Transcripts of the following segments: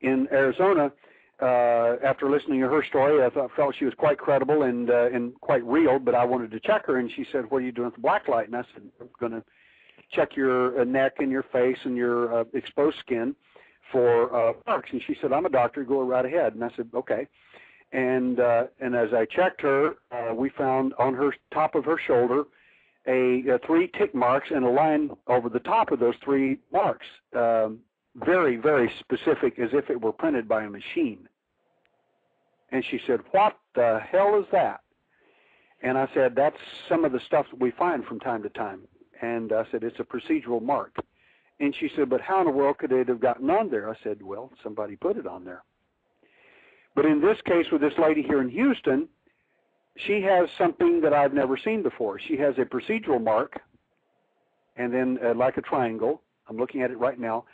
in Arizona. After listening to her story, I felt she was quite credible and quite real, but I wanted to check her, and she said, what are you doing with the black light? And I said, I'm going to check your neck and your face and your exposed skin for marks. And she said, I'm a doctor, go right ahead. And I said, okay. And as I checked her, we found on her top of her shoulder a 3 tick marks and a line over the top of those 3 marks. Very, very specific, as if it were printed by a machine. And she said, what the hell is that? And I said, that's some of the stuff that we find from time to time. And I said, it's a procedural mark. And she said, but how in the world could it have gotten on there? I said, well, somebody put it on there. But in this case with this lady here in Houston, she has something that I've never seen before. She has a procedural mark, and then like a triangle. I'm looking at it right now.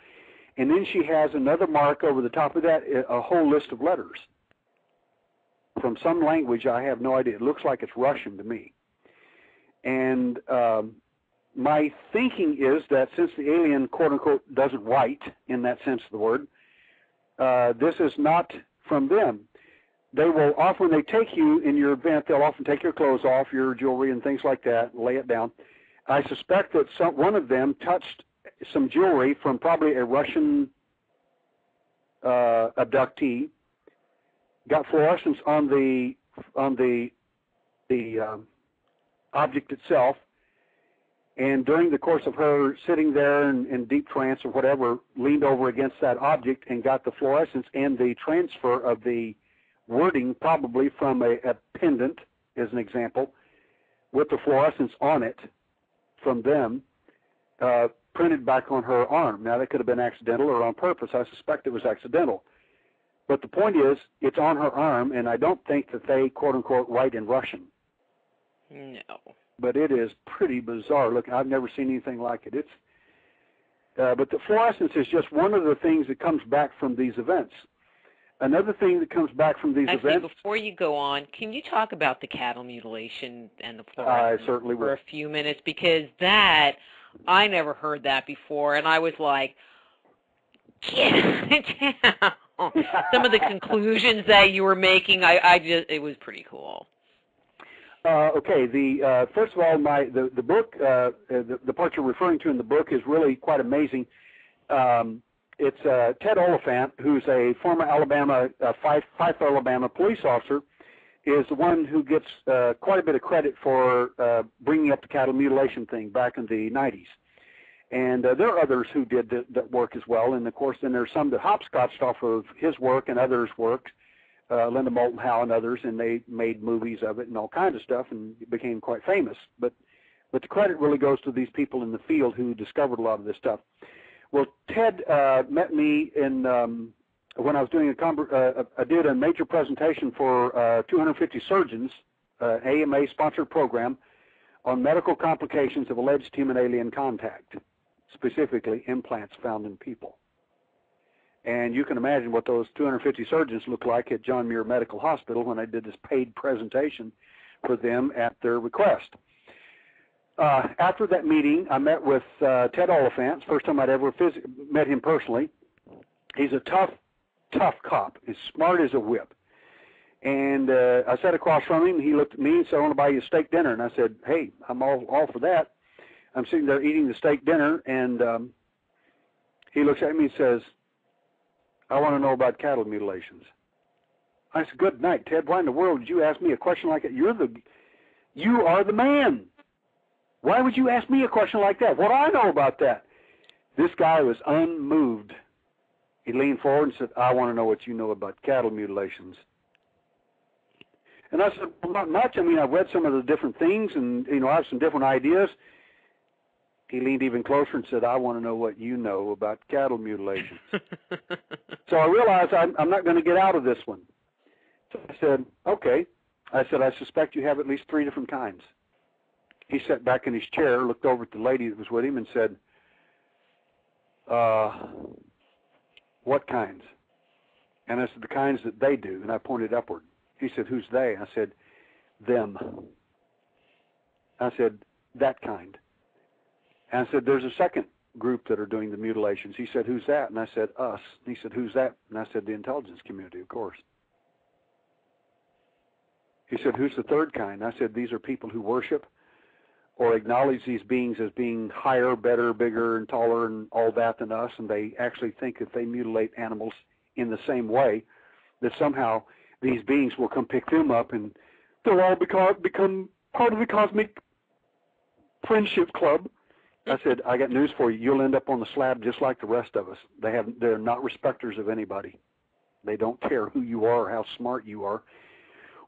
And then she has another mark over the top of that, a whole list of letters from some language. I have no idea. It looks like it's Russian to me. And my thinking is that since the alien, quote-unquote, doesn't write in that sense of the word, this is not from them. They will often, when they take you in your event, they'll often take your clothes off, your jewelry and things like that, and lay it down. I suspect that one of them touched some jewelry from probably a Russian abductee, got fluorescence on the object itself, and during the course of her sitting there in deep trance or whatever, leaned over against that object and got the fluorescence and the transfer of the wording, probably from a pendant, as an example, with the fluorescence on it from them, printed back on her arm. Now, that could have been accidental or on purpose. I suspect it was accidental. But the point is, it's on her arm, and I don't think that they, quote-unquote, write in Russian. No. But it is pretty bizarre. Look, I've never seen anything like it. But the fluorescence is just one of the things that comes back from these events. Another thing that comes back from these events... Before you go on, can you talk about the cattle mutilation and the fluorescence I certainly will. for a few minutes? Because that, I never heard that before, and I was like, get it down. Some of the conclusions that you were making, it was pretty cool. Okay. First of all, the book, the part you're referring to in the book is really quite amazing. It's Ted Oliphant, who's a former Fife, Alabama police officer, is the one who gets quite a bit of credit for bringing up the cattle mutilation thing back in the 90s. And there are others who did that work as well. And, of course, then there's some that hopscotched off of his work and others' work, Linda Moulton Howe and others, and they made movies of it and all kinds of stuff and became quite famous. But the credit really goes to these people in the field who discovered a lot of this stuff. Well, Ted met me in when I was doing I did a major presentation for 250 surgeons, AMA-sponsored program, on medical complications of alleged human-alien contact, specifically implants found in people. And you can imagine what those 250 surgeons looked like at John Muir Medical Hospital when I did this paid presentation for them at their request. After that meeting, I met with Ted Oliphant. First time I'd ever met him personally. He's a tough cop. He's smart as a whip. And I sat across from him. He looked at me and said, I want to buy you a steak dinner. And I said, hey, I'm all for that. I'm sitting there eating the steak dinner, and he looks at me and says, I want to know about cattle mutilations. I said, good night, Ted. Why in the world did you ask me a question like that? You are the man. Why would you ask me a question like that? What do I know about that? This guy was unmoved. He leaned forward and said, I want to know what you know about cattle mutilations. And I said, well, not much. I mean, I've read some of the different things, and, I have some different ideas. He leaned even closer and said, I want to know what you know about cattle mutilations. So I realized I'm not going to get out of this one. So I said, okay. I said, I suspect you have at least 3 different kinds. He sat back in his chair, looked over at the lady that was with him, and said, what kinds? And I said, the kinds that they do. And I pointed upward. He said, who's they? I said, them. I said, that kind. And I said, there's a second group that are doing the mutilations. He said, who's that? And I said, us. And he said, who's that? And I said, the intelligence community, of course. He said, who's the third kind? And I said, these are people who worship or acknowledge these beings as being higher, better, bigger, and taller and all that than us, and they actually think if they mutilate animals in the same way, that somehow these beings will come pick them up and they'll all become part of the cosmic friendship club. I said, I got news for you. You'll end up on the slab just like the rest of us. They're not respecters of anybody. They don't care who you are or how smart you are,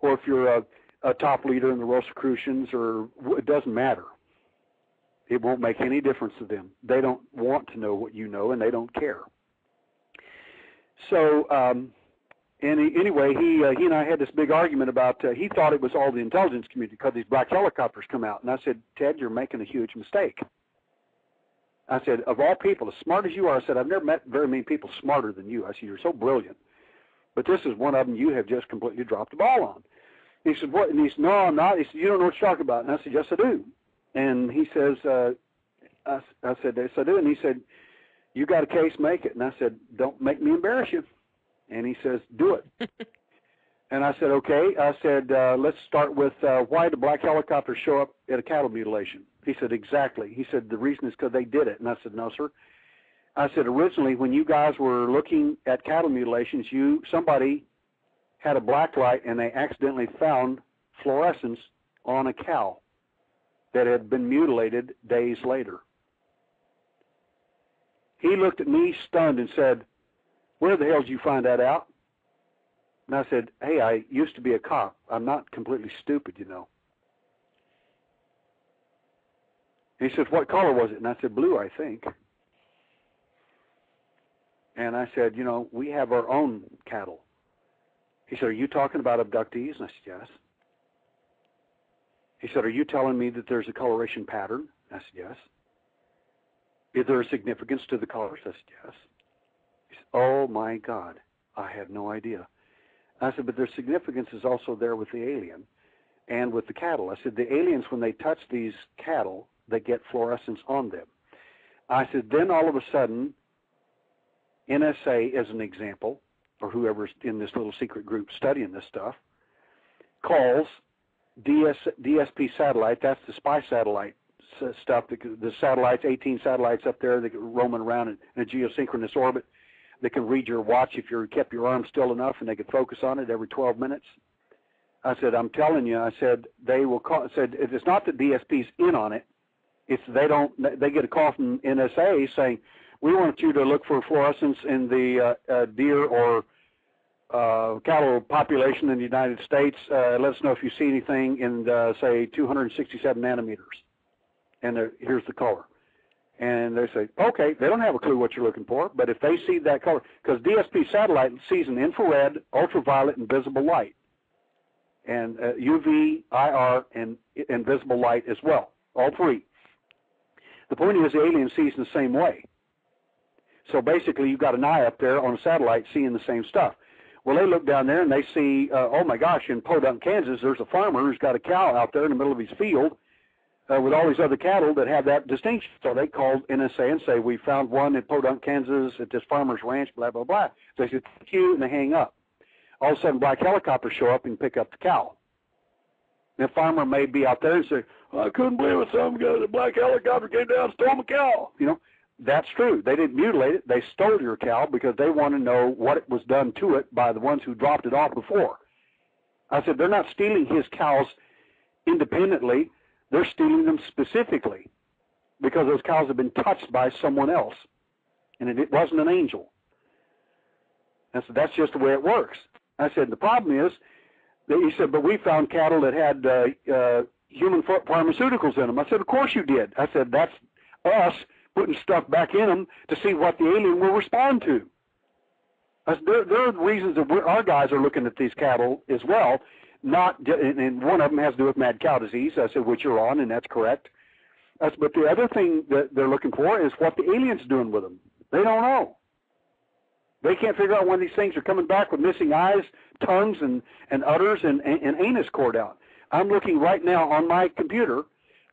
or if you're a top leader in the Rosicrucians, or it doesn't matter. It won't make any difference to them. They don't want to know what you know, and they don't care. So anyway, he and I had this big argument about, he thought it was all the intelligence community because these black helicopters come out. And I said, Ted, you're making a huge mistake. I said, of all people, as smart as you are, I said, I've never met very many people smarter than you. I said, you're so brilliant. But this is one of them you have just completely dropped the ball on. He said, what? And he said, no, I'm not. He said, you don't know what you're talking about. And I said, yes, I do. And he says, I said, yes, I do. And he said, you got a case, make it. And I said, don't make me embarrass you. And he says, do it. And I said, okay. I said, let's start with why did black helicopters show up at a cattle mutilation? He said, exactly. He said, the reason is because they did it. And I said, no, sir. I said, originally, when you guys were looking at cattle mutilations, somebody had a black light and they accidentally found fluorescence on a cow that had been mutilated days later. He looked at me stunned and said, where the hell did you find that out? And I said, hey, I used to be a cop. I'm not completely stupid, you know. And he said, what color was it? And I said, blue, I think. And I said, you know, we have our own cattle. He said, are you talking about abductees? And I said, yes. He said, are you telling me that there's a coloration pattern? And I said, yes. Is there a significance to the colors? I said, yes. He said, oh, my God, I had no idea. I said, but their significance is also there with the alien and with the cattle. I said, the aliens, when they touch these cattle, they get fluorescence on them. I said, then all of a sudden, NSA, as an example, or whoever's in this little secret group studying this stuff, calls DSP satellite, that's the spy satellite stuff, the satellites, 18 satellites up there that are roaming around in a geosynchronous orbit that can read your watch if you kept your arm still enough, and they could focus on it every 12 minutes. I said, I'm telling you, I said, they will call. I said, it's not that DSP's in on it. It's they get a call from NSA saying, we want you to look for fluorescence in the deer or cattle population in the United States. Let us know if you see anything in, say, 267 nanometers. And here's the color. And they say, okay, they don't have a clue what you're looking for, but if they see that color, because DSP satellite sees an infrared, ultraviolet, and visible light, and UV, IR, and visible light as well, all three. The point is the alien sees in the same way. So basically, you've got an eye up there on a satellite seeing the same stuff. Well, they look down there and they see, oh my gosh, in Podunk, Kansas, there's a farmer who's got a cow out there in the middle of his field with all these other cattle that have that distinction. So they called NSA and say, we found one in Podunk, Kansas at this farmer's ranch, blah, blah, blah. So they said, thank you, and they hang up. All of a sudden, black helicopters show up and pick up the cow. And the farmer may be out there and say, oh, I couldn't believe it, some guy, the black helicopter came down and stole my cow. You know, that's true. They didn't mutilate it. They stole your cow because they want to know what it was done to it by the ones who dropped it off before. I said, they're not stealing his cows independently. They're stealing them specifically because those cows have been touched by someone else, and it wasn't an angel. I said, that's just the way it works. I said, the problem is, he said, but we found cattle that had human pharmaceuticals in them. I said, of course you did. I said, that's us putting stuff back in them to see what the alien will respond to. I said, there are reasons that our guys are looking at these cattle as well. And one of them has to do with mad cow disease, I said, which you're on, and that's correct. I said, but the other thing that they're looking for is what the alien's doing with them. They don't know. They can't figure out when these things are coming back with missing eyes, tongues, and udders, and anus cord out. I'm looking right now on my computer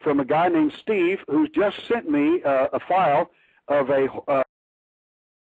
from a guy named Steve who's just sent me a file of a